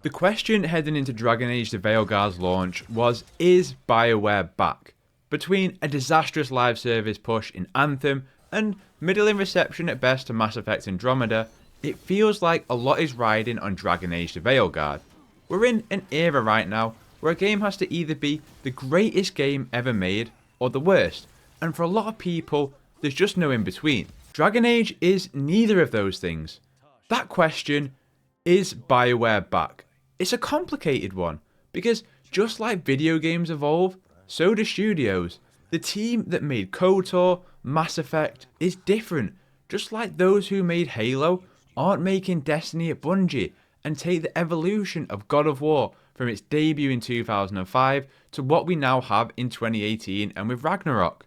The question heading into Dragon Age The Veilguard's launch was, is Bioware back? Between a disastrous live service push in Anthem and middling reception at best to Mass Effect Andromeda, it feels like a lot is riding on Dragon Age The Veilguard. We're in an era right now where a game has to either be the greatest game ever made or the worst, and for a lot of people, there's just no in between. Dragon Age is neither of those things. That question, is Bioware back? It's a complicated one, because just like video games evolve, so do studios. The team that made KOTOR, Mass Effect, is different, just like those who made Halo aren't making Destiny at Bungie, and take the evolution of God of War from its debut in 2005 to what we now have in 2018 and with Ragnarok.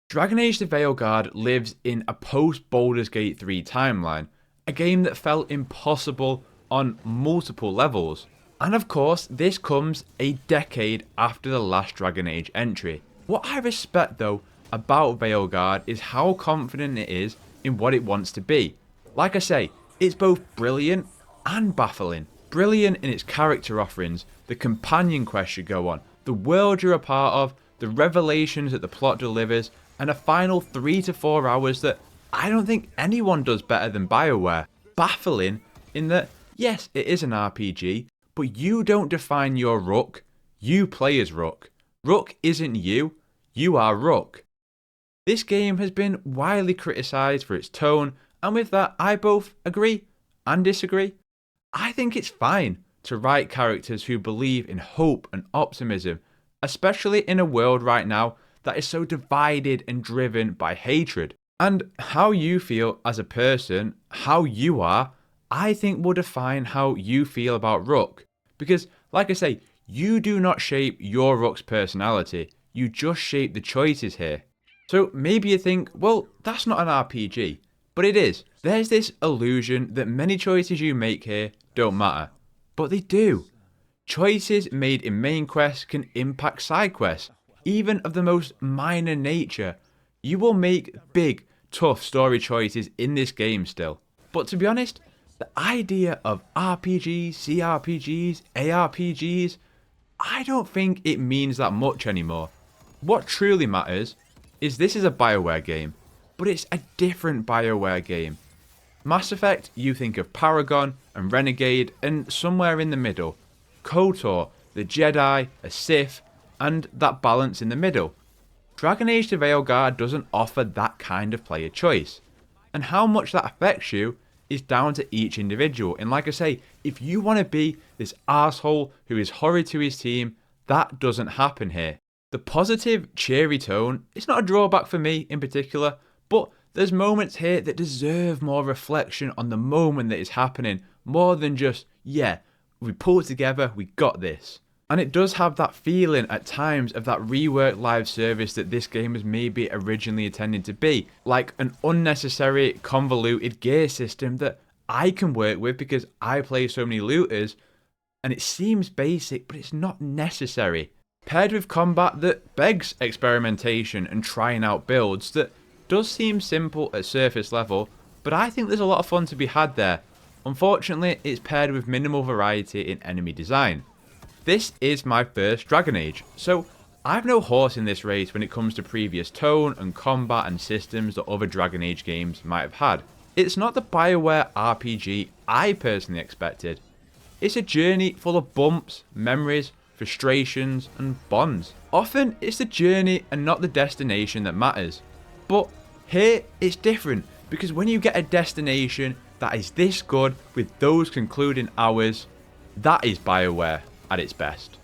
Dragon Age The Veilguard lives in a post-Baldur's Gate 3 timeline, a game that felt impossible on multiple levels. And of course, this comes a decade after the last Dragon Age entry. What I respect though about Veilguard is how confident it is in what it wants to be. Like I say, it's both brilliant and baffling. Brilliant in its character offerings, the companion quest you go on, the world you're a part of, the revelations that the plot delivers, and a final 3 to 4 hours that I don't think anyone does better than Bioware. Baffling in that, yes, it is an RPG, but you don't define your Rook, you play as Rook. Rook isn't you, you are Rook. This game has been widely criticised for its tone, and with that I both agree and disagree. I think it's fine to write characters who believe in hope and optimism, especially in a world right now that is so divided and driven by hatred. And how you feel as a person, how you are, I think will define how you feel about Rook. Because, like I say, you do not shape your Rook's personality, you just shape the choices here. So maybe you think, well, that's not an RPG, but it is. There's this illusion that many choices you make here don't matter, but they do. Choices made in main quests can impact side quests, even of the most minor nature. You will make big, tough story choices in this game still. But to be honest, the idea of RPGs, CRPGs, ARPGs, I don't think it means that much anymore. What truly matters is this is a Bioware game, but it's a different Bioware game. Mass Effect, you think of Paragon and Renegade, and somewhere in the middle, KOTOR, the Jedi, a Sith, and that balance in the middle. Dragon Age The Veilguard doesn't offer that kind of player choice, and how much that affects you is down to each individual. And like I say, if you want to be this arsehole who is horrid to his team, that doesn't happen here. The positive, cheery tone is not a drawback for me in particular, but there's moments here that deserve more reflection on the moment that is happening, more than just, yeah, we pulled together, we got this. And it does have that feeling at times of that reworked live service that this game was maybe originally intended to be, like an unnecessary, convoluted gear system that I can work with because I play so many looters, and it seems basic, but it's not necessary. Paired with combat that begs experimentation and trying out builds that does seem simple at surface level, but I think there's a lot of fun to be had there. Unfortunately, it's paired with minimal variety in enemy design. This is my first Dragon Age, so I've no horse in this race when it comes to previous tone and combat and systems that other Dragon Age games might have had. It's not the Bioware RPG I personally expected. It's a journey full of bumps, memories, frustrations, and bonds. Often it's the journey and not the destination that matters. But here it's different, because when you get a destination that is this good with those concluding hours, that is Bioware at its best.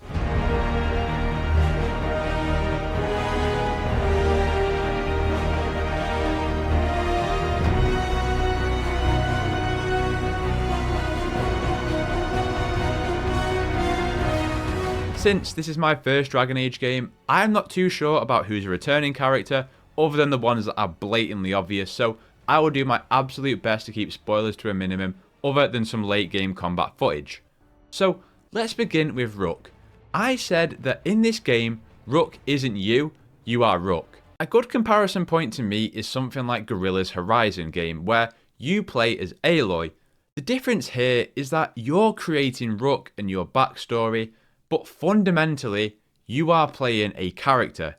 Since this is my first Dragon Age game, I'm not too sure about who's a returning character other than the ones that are blatantly obvious, so I will do my absolute best to keep spoilers to a minimum other than some late game combat footage. So let's begin with Rook. I said that in this game, Rook isn't you, you are Rook. A good comparison point to me is something like Guerrilla's Horizon game, where you play as Aloy. The difference here is that you're creating Rook and your backstory, but fundamentally, you are playing a character.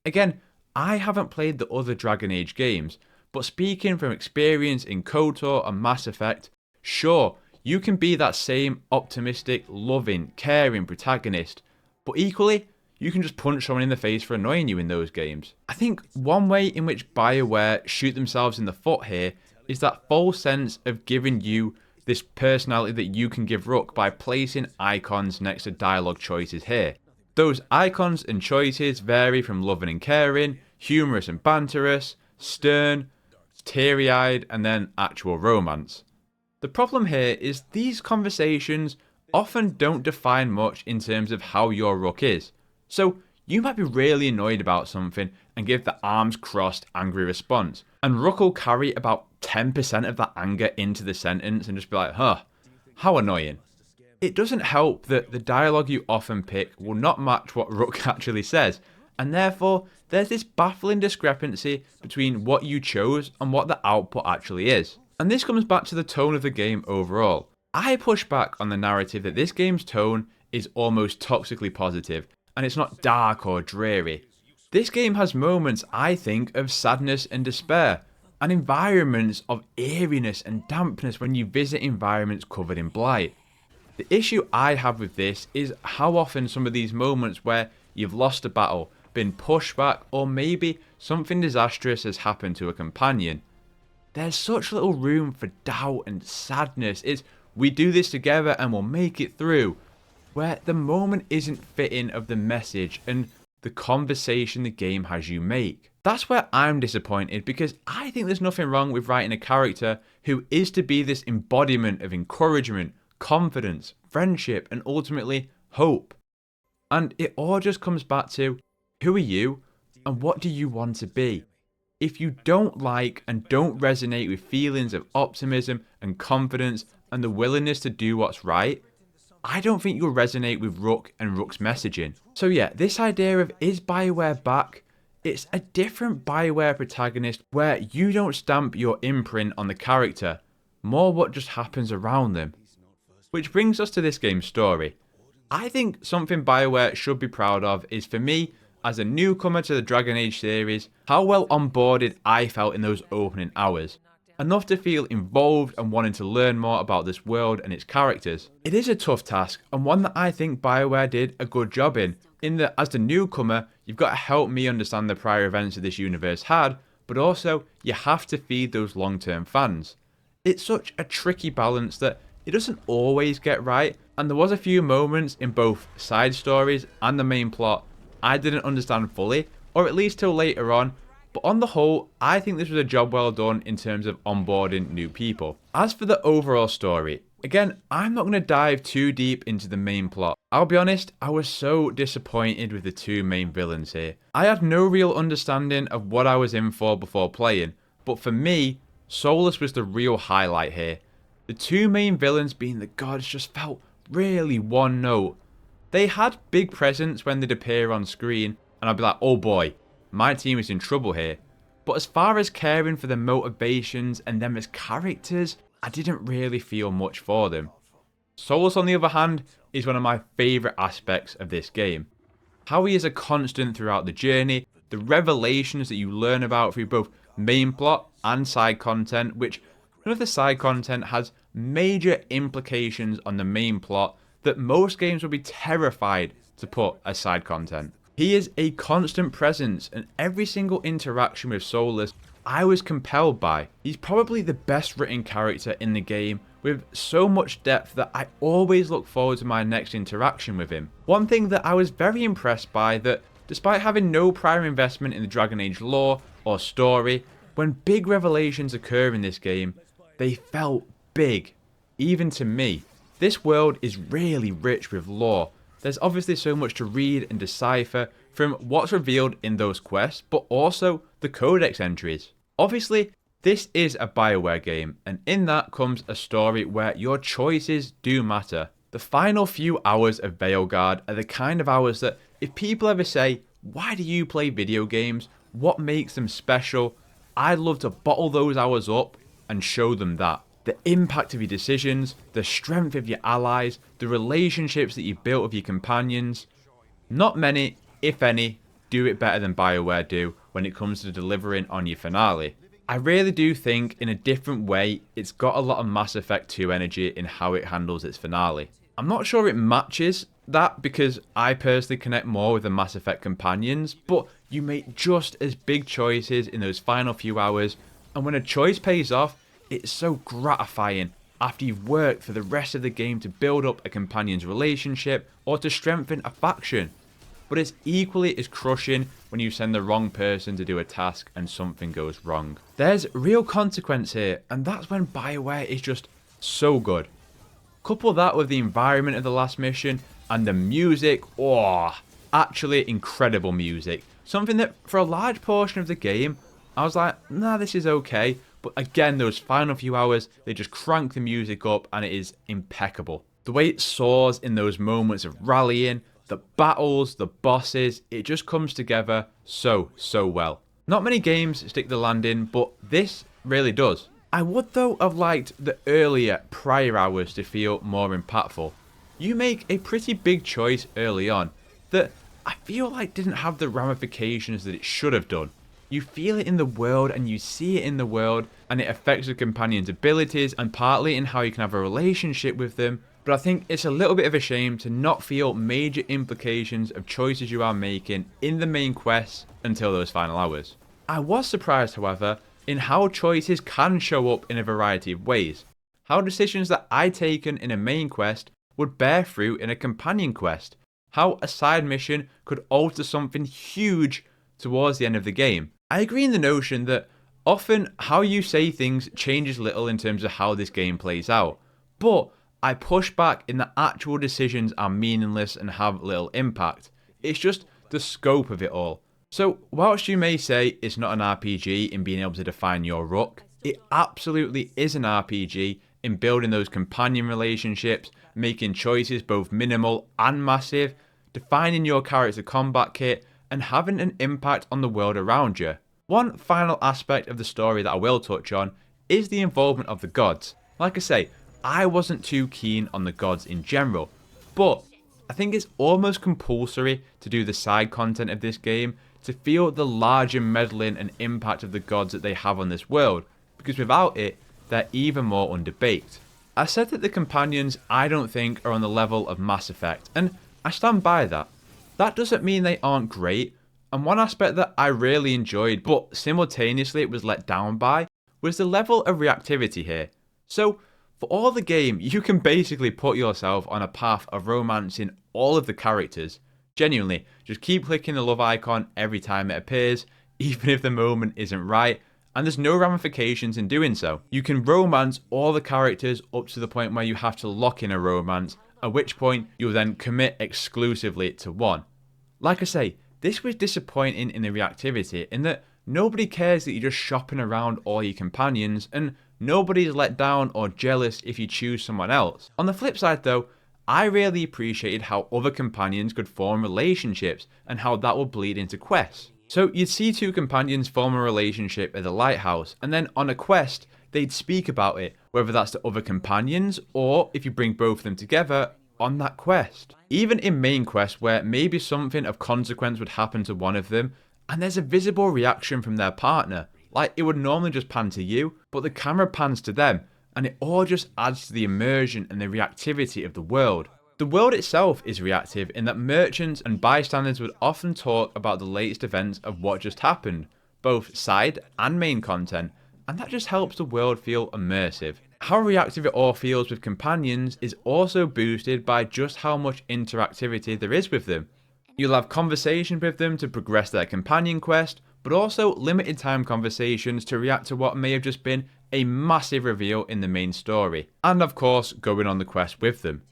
Again, I haven't played the other Dragon Age games, but speaking from experience in KOTOR and Mass Effect, sure, you can be that same optimistic, loving, caring protagonist, but equally, you can just punch someone in the face for annoying you in those games. I think one way in which Bioware shoot themselves in the foot here is that false sense of giving you this personality that you can give Rook by placing icons next to dialogue choices here. Those icons and choices vary from loving and caring, humorous and banterous, stern, teary-eyed, and then actual romance. The problem here is these conversations often don't define much in terms of how your Rook is. So you might be really annoyed about something and give the arms crossed angry response, and Rook will carry about 10% of that anger into the sentence and just be like, huh, how annoying. It doesn't help that the dialogue you often pick will not match what Rook actually says, and therefore there's this baffling discrepancy between what you chose and what the output actually is. And this comes back to the tone of the game overall. I push back on the narrative that this game's tone is almost toxically positive, and it's not dark or dreary. This game has moments, I think, of sadness and despair, and environments of eeriness and dampness when you visit environments covered in blight. The issue I have with this is how often some of these moments where you've lost a battle, been pushed back, or maybe something disastrous has happened to a companion. There's such little room for doubt and sadness. It's, we do this together and we'll make it through, where the moment isn't fitting of the message and the conversation the game has you make. That's where I'm disappointed, because I think there's nothing wrong with writing a character who is to be this embodiment of encouragement, confidence, friendship, and ultimately hope. And it all just comes back to, who are you and what do you want to be? If you don't like and don't resonate with feelings of optimism and confidence and the willingness to do what's right, I don't think you'll resonate with Rook and Rook's messaging. So yeah, this idea of is Bioware back? It's a different Bioware protagonist where you don't stamp your imprint on the character, more what just happens around them. Which brings us to this game's story. I think something Bioware should be proud of is, for me, as a newcomer to the Dragon Age series, how well onboarded I felt in those opening hours. Enough to feel involved and wanting to learn more about this world and its characters. It is a tough task, and one that I think Bioware did a good job in that as the newcomer, you've got to help me understand the prior events that this universe had, but also you have to feed those long-term fans. It's such a tricky balance that it doesn't always get right, and there was a few moments in both side stories and the main plot I didn't understand fully, or at least till later on, but on the whole, I think this was a job well done in terms of onboarding new people. As for the overall story, again, I'm not going to dive too deep into the main plot. I'll be honest, I was so disappointed with the two main villains here. I had no real understanding of what I was in for before playing, but for me, Solus was the real highlight here. The two main villains being the gods just felt really one note. They had big presence when they'd appear on screen, and I'd be like, oh boy, my team is in trouble here. But as far as caring for their motivations and them as characters, I didn't really feel much for them. Solus, on the other hand, is one of my favourite aspects of this game. How he is a constant throughout the journey, the revelations that you learn about through both main plot and side content, which none of the side content has major implications on the main plot that most games would be terrified to put as side content. He is a constant presence, and every single interaction with Solus I was compelled by. He's probably the best written character in the game, with so much depth that I always look forward to my next interaction with him. One thing that I was very impressed by, that despite having no prior investment in the Dragon Age lore or story, when big revelations occur in this game, they felt big, even to me. This world is really rich with lore. There's obviously so much to read and decipher from what's revealed in those quests, but also the codex entries. Obviously, this is a Bioware game, and in that comes a story where your choices do matter. The final few hours of Veilguard are the kind of hours that if people ever say, why do you play video games? What makes them special? I'd love to bottle those hours up and show them that. The impact of your decisions, the strength of your allies, the relationships that you built with your companions. Not many, if any, do it better than Bioware do when it comes to delivering on your finale. I really do think, in a different way, it's got a lot of Mass Effect 2 energy in how it handles its finale. I'm not sure it matches that because I personally connect more with the Mass Effect companions, but you make just as big choices in those final few hours, and when a choice pays off, it's so gratifying after you've worked for the rest of the game to build up a companion's relationship or to strengthen a faction. But it's equally as crushing when you send the wrong person to do a task and something goes wrong. There's real consequence here, and that's when Bioware is just so good. Couple that with the environment of the last mission and the music, actually incredible music. Something that for a large portion of the game, I was like, nah, this is okay. But again, those final few hours, they just crank the music up and it is impeccable. The way it soars in those moments of rallying, the battles, the bosses, it just comes together so well. Not many games stick the landing, but this really does. I would though have liked the earlier, prior hours to feel more impactful. You make a pretty big choice early on that I feel like didn't have the ramifications that it should have done. You feel it in the world and you see it in the world and it affects the companion's abilities and partly in how you can have a relationship with them, but I think it's a little bit of a shame to not feel major implications of choices you are making in the main quests until those final hours. I was surprised, however, in how choices can show up in a variety of ways. How decisions that I'd taken in a main quest would bear fruit in a companion quest. How a side mission could alter something huge towards the end of the game. I agree in the notion that often how you say things changes little in terms of how this game plays out, but I push back in that actual decisions are meaningless and have little impact. It's just the scope of it all. So whilst you may say it's not an RPG in being able to define your rook, it absolutely is an RPG in building those companion relationships, making choices both minimal and massive, defining your character combat kit, and having an impact on the world around you. One final aspect of the story that I will touch on is the involvement of the gods. Like I say, I wasn't too keen on the gods in general, but I think it's almost compulsory to do the side content of this game to feel the larger meddling and impact of the gods that they have on this world, because without it, they're even more underbaked. I said that the companions I don't think are on the level of Mass Effect, and I stand by that. That doesn't mean they aren't great, and one aspect that I really enjoyed but simultaneously it was let down by was the level of reactivity here. So for all the game, you can basically put yourself on a path of romancing all of the characters. Genuinely, just keep clicking the love icon every time it appears, even if the moment isn't right, and there's no ramifications in doing so. You can romance all the characters up to the point where you have to lock in a romance, at which point you'll then commit exclusively to one. Like I say, this was disappointing in the reactivity in that nobody cares that you're just shopping around all your companions, and nobody's let down or jealous if you choose someone else. On the flip side though, I really appreciated how other companions could form relationships and how that would bleed into quests. So you'd see two companions form a relationship at the lighthouse, and then on a quest, they'd speak about it, whether that's to other companions or if you bring both of them together on that quest. Even in main quests where maybe something of consequence would happen to one of them, and there's a visible reaction from their partner, like it would normally just pan to you, but the camera pans to them, and it all just adds to the immersion and the reactivity of the world. The world itself is reactive in that merchants and bystanders would often talk about the latest events of what just happened, both side and main content, and that just helps the world feel immersive. How reactive it all feels with companions is also boosted by just how much interactivity there is with them. You'll have conversations with them to progress their companion quest, but also limited time conversations to react to what may have just been a massive reveal in the main story, and of course going on the quest with them.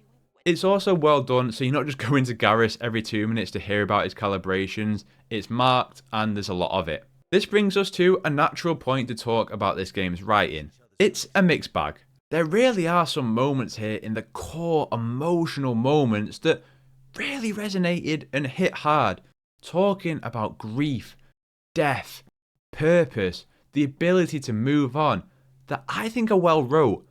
It's also well done, so you're not just going to Garrus every 2 minutes to hear about his calibrations, it's marked and there's a lot of it. This brings us to a natural point to talk about this game's writing. It's a mixed bag. There really are some moments here in the core emotional moments that really resonated and hit hard, talking about grief, death, purpose, the ability to move on, that I think are well wrote,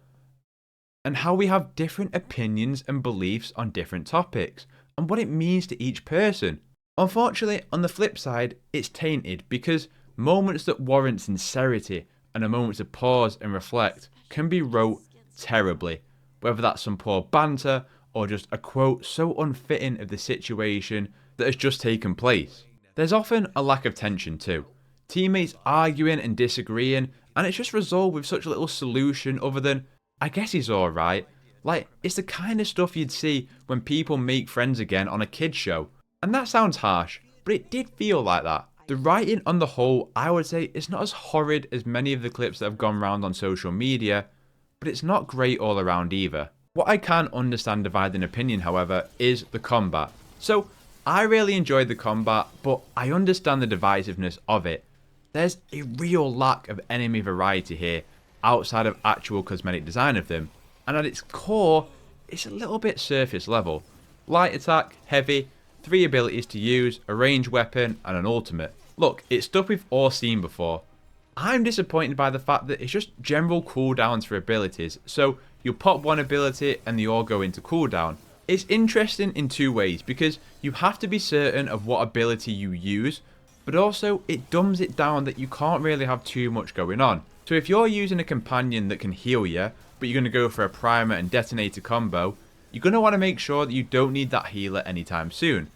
and how we have different opinions and beliefs on different topics, and what it means to each person. Unfortunately, on the flip side, it's tainted because moments that warrant sincerity and a moment to pause and reflect can be wrote terribly, whether that's some poor banter or just a quote so unfitting of the situation that has just taken place. There's often a lack of tension too. Teammates arguing and disagreeing, and it's just resolved with such little solution other than, I guess he's alright. Like, it's the kind of stuff you'd see when people make friends again on a kids show. And that sounds harsh, but it did feel like that. The writing on the whole, I would say, is not as horrid as many of the clips that have gone around on social media, but it's not great all around either. What I can understand dividing opinion, however, is the combat. So, I really enjoyed the combat, but I understand the divisiveness of it. There's a real lack of enemy variety here, outside of actual cosmetic design of them, and at its core, it's a little bit surface level. Light attack, heavy, 3 abilities to use, a ranged weapon, and an ultimate. Look, it's stuff we've all seen before. I'm disappointed by the fact that it's just general cooldowns for abilities, so you pop one ability and they all go into cooldown. It's interesting in two ways, because you have to be certain of what ability you use, but also it dumbs it down that you can't really have too much going on. So if you're using a companion that can heal you, but you're going to go for a primer and detonator combo, you're going to want to make sure that you don't need that healer anytime soon.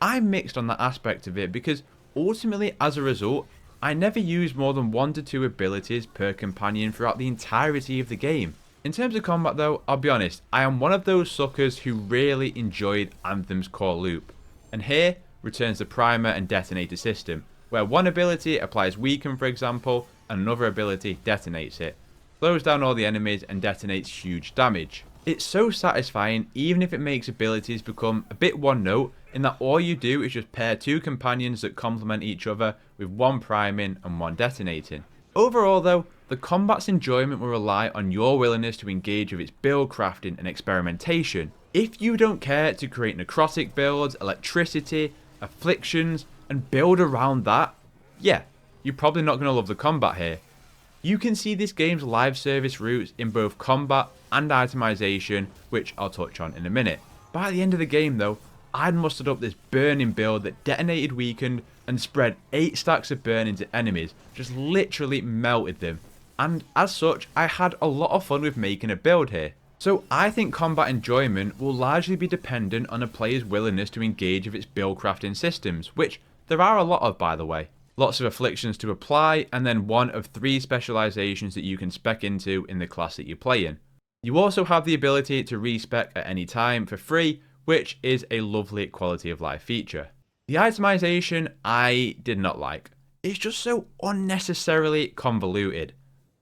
I'm mixed on that aspect of it because ultimately as a result, I never use more than 1 to 2 abilities per companion throughout the entirety of the game. In terms of combat though, I'll be honest, I am one of those suckers who really enjoyed Anthem's core loop. And here returns the primer and detonator system, where one ability applies weaken for example, and another ability detonates it. Slows down all the enemies and detonates huge damage. It's so satisfying even if it makes abilities become a bit one note, in that all you do is just pair 2 companions that complement each other with 1 priming and 1 detonating. Overall though, the combat's enjoyment will rely on your willingness to engage with its build crafting and experimentation. If you don't care to create necrotic builds, electricity, afflictions, and build around that, yeah, you're probably not going to love the combat here. You can see this game's live service roots in both combat and itemization, which I'll touch on in a minute. By the end of the game though, I'd mustered up this burning build that detonated weakened and spread 8 stacks of burn into enemies, just literally melted them. And as such, I had a lot of fun with making a build here. So I think combat enjoyment will largely be dependent on a player's willingness to engage with its build crafting systems, which there are a lot of by the way. Lots of afflictions to apply, and then 1 of 3 specializations that you can spec into in the class that you play in. You also have the ability to respec at any time for free, which is a lovely quality of life feature. The itemization I did not like. It's just so unnecessarily convoluted.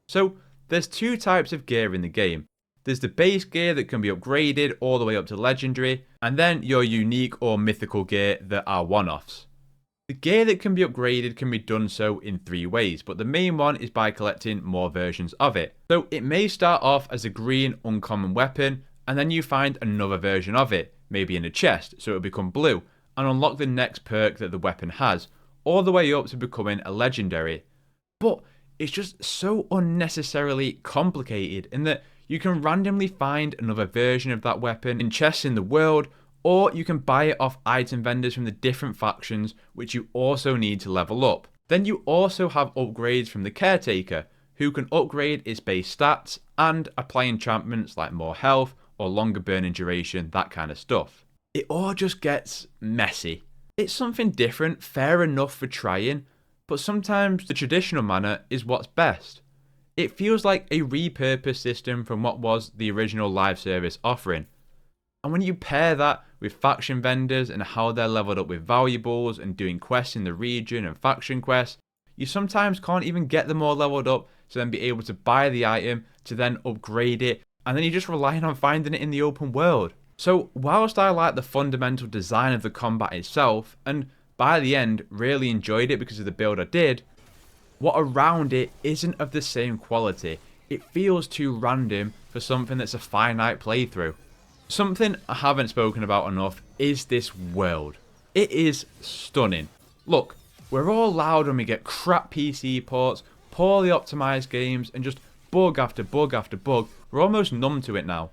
So there's 2 types of gear in the game. There's the base gear that can be upgraded all the way up to legendary, and then your unique or mythical gear that are one-offs. The gear that can be upgraded can be done so in 3 ways, but the main one is by collecting more versions of it. So it may start off as a green uncommon weapon, and then you find another version of it, maybe in a chest, so it'll become blue, and unlock the next perk that the weapon has, all the way up to becoming a legendary. But it's just so unnecessarily complicated in that you can randomly find another version of that weapon in chests in the world, or you can buy it off item vendors from the different factions, which you also need to level up. Then you also have upgrades from the Caretaker, who can upgrade its base stats and apply enchantments like more health or longer burning duration, that kind of stuff. It all just gets messy. It's something different, fair enough for trying, but sometimes the traditional manner is what's best. It feels like a repurposed system from what was the original live service offering. And when you pair that with faction vendors and how they're leveled up with valuables and doing quests in the region and faction quests, you sometimes can't even get them all leveled up to then be able to buy the item to then upgrade it, and then you're just relying on finding it in the open world. So whilst I like the fundamental design of the combat itself, and by the end really enjoyed it because of the build I did, what around it isn't of the same quality. It feels too random for something that's a finite playthrough. Something I haven't spoken about enough is this world. It is stunning. Look, we're all loud when we get crap PC ports, poorly optimized games, and just bug after bug after bug we're almost numb to it now.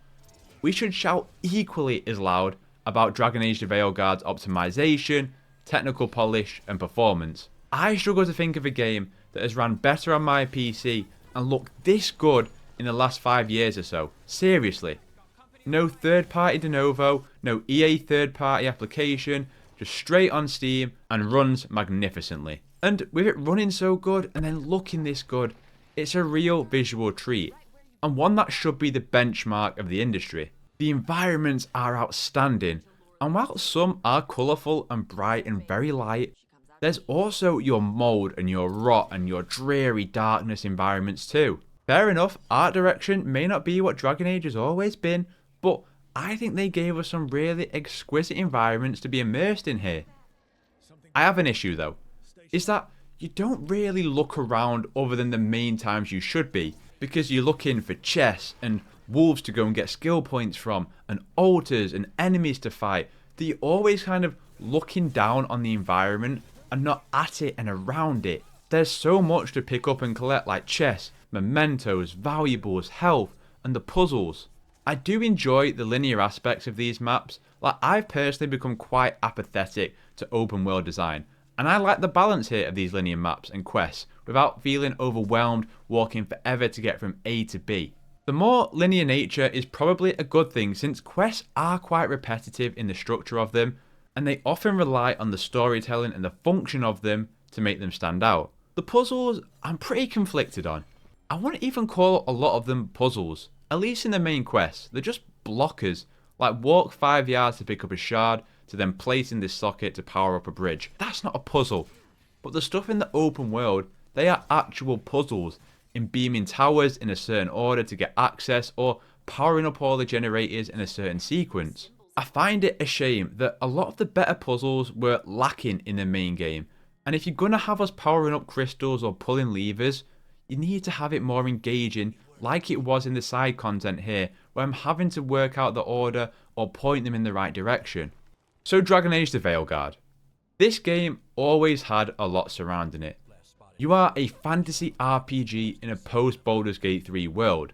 We should shout equally as loud about Dragon Age The Veilguard's optimization, technical polish, and performance. I struggle to think of a game that has ran better on my PC and looked this good in the last 5 years or so. Seriously. No third-party de novo, no EA third-party application, just straight on Steam and runs magnificently. And with it running so good and then looking this good, it's a real visual treat, and one that should be the benchmark of the industry. The environments are outstanding, and while some are colourful and bright and very light, there's also your mould and your rot and your dreary darkness environments too. Fair enough, art direction may not be what Dragon Age has always been, but I think they gave us some really exquisite environments to be immersed in here. I have an issue though, is that you don't really look around other than the main times you should be, because you're looking for chests and wolves to go and get skill points from, and altars and enemies to fight, that you're always kind of looking down on the environment and not at it and around it. There's so much to pick up and collect, like chests, mementos, valuables, health, and the puzzles. I do enjoy the linear aspects of these maps. Like, I've personally become quite apathetic to open world design, and I like the balance here of these linear maps and quests without feeling overwhelmed walking forever to get from A to B. The more linear nature is probably a good thing, since quests are quite repetitive in the structure of them, and they often rely on the storytelling and the function of them to make them stand out. The puzzles, I'm pretty conflicted on. I wouldn't even call a lot of them puzzles, at least in the main quests. They're just blockers, like walk 5 yards to pick up a shard, to then place in this socket to power up a bridge. That's not a puzzle. But the stuff in the open world, they are actual puzzles, in beaming towers in a certain order to get access, or powering up all the generators in a certain sequence. I find it a shame that a lot of the better puzzles were lacking in the main game, and if you're gonna have us powering up crystals or pulling levers, you need to have it more engaging, like it was in the side content here, where I'm having to work out the order or point them in the right direction. So Dragon Age The Veilguard. This game always had a lot surrounding it. You are a fantasy RPG in a post-Baldur's Gate 3 world.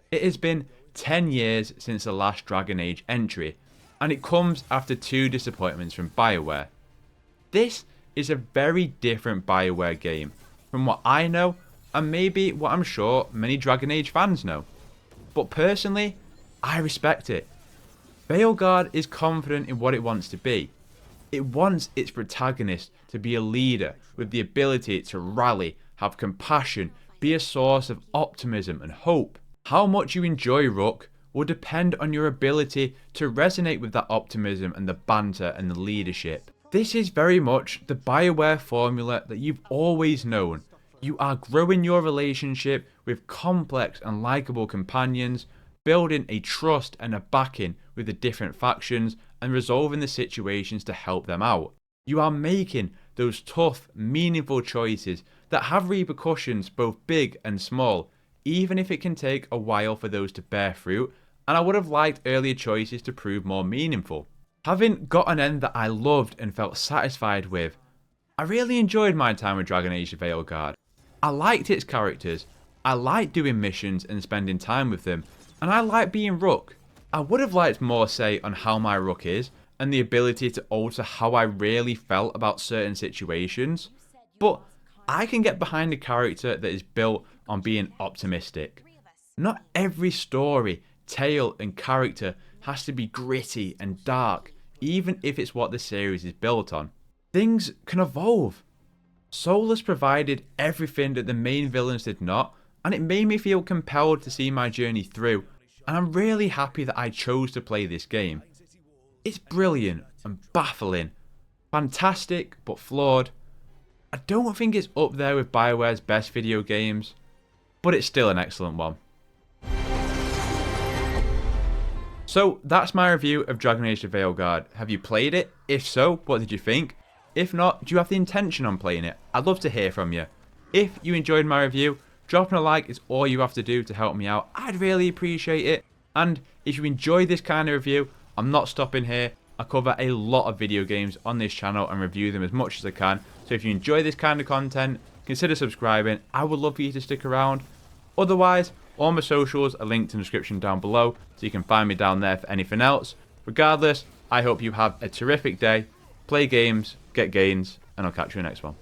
It has been 10 years since the last Dragon Age entry, and it comes after 2 disappointments from Bioware. This is a very different Bioware game from what I know, and maybe what I'm sure many Dragon Age fans know. But personally, I respect it. Veilguard is confident in what it wants to be. It wants its protagonist to be a leader with the ability to rally, have compassion, be a source of optimism and hope. How much you enjoy Rook will depend on your ability to resonate with that optimism and the banter and the leadership. This is very much the Bioware formula that you've always known. You are growing your relationship with complex and likable companions, building a trust and a backing with the different factions, and resolving the situations to help them out. You are making those tough, meaningful choices that have repercussions both big and small, even if it can take a while for those to bear fruit, and I would have liked earlier choices to prove more meaningful. Having got an end that I loved and felt satisfied with, I really enjoyed my time with Dragon Age The Veilguard. I liked its characters, I liked doing missions and spending time with them, and I liked being Rook. I would have liked more say on how my Rook is, and the ability to alter how I really felt about certain situations, but I can get behind a character that is built on being optimistic. Not every story, tale and character has to be gritty and dark, even if it's what the series is built on. Things can evolve. Solus provided everything that the main villains did not, and it made me feel compelled to see my journey through, and I'm really happy that I chose to play this game. It's brilliant and baffling, fantastic but flawed. I don't think it's up there with Bioware's best video games, but it's still an excellent one. So that's my review of Dragon Age The Veilguard. Have you played it? If so, what did you think? If not, do you have the intention on playing it? I'd love to hear from you. If you enjoyed my review, dropping a like is all you have to do to help me out. I'd really appreciate it. And if you enjoy this kind of review, I'm not stopping here. I cover a lot of video games on this channel and review them as much as I can. So if you enjoy this kind of content, consider subscribing. I would love for you to stick around. Otherwise, All my socials are linked in the description down below, so you can find me down there for anything else. Regardless, I hope you have a terrific day, play games, get gains, and I'll catch you in the next one.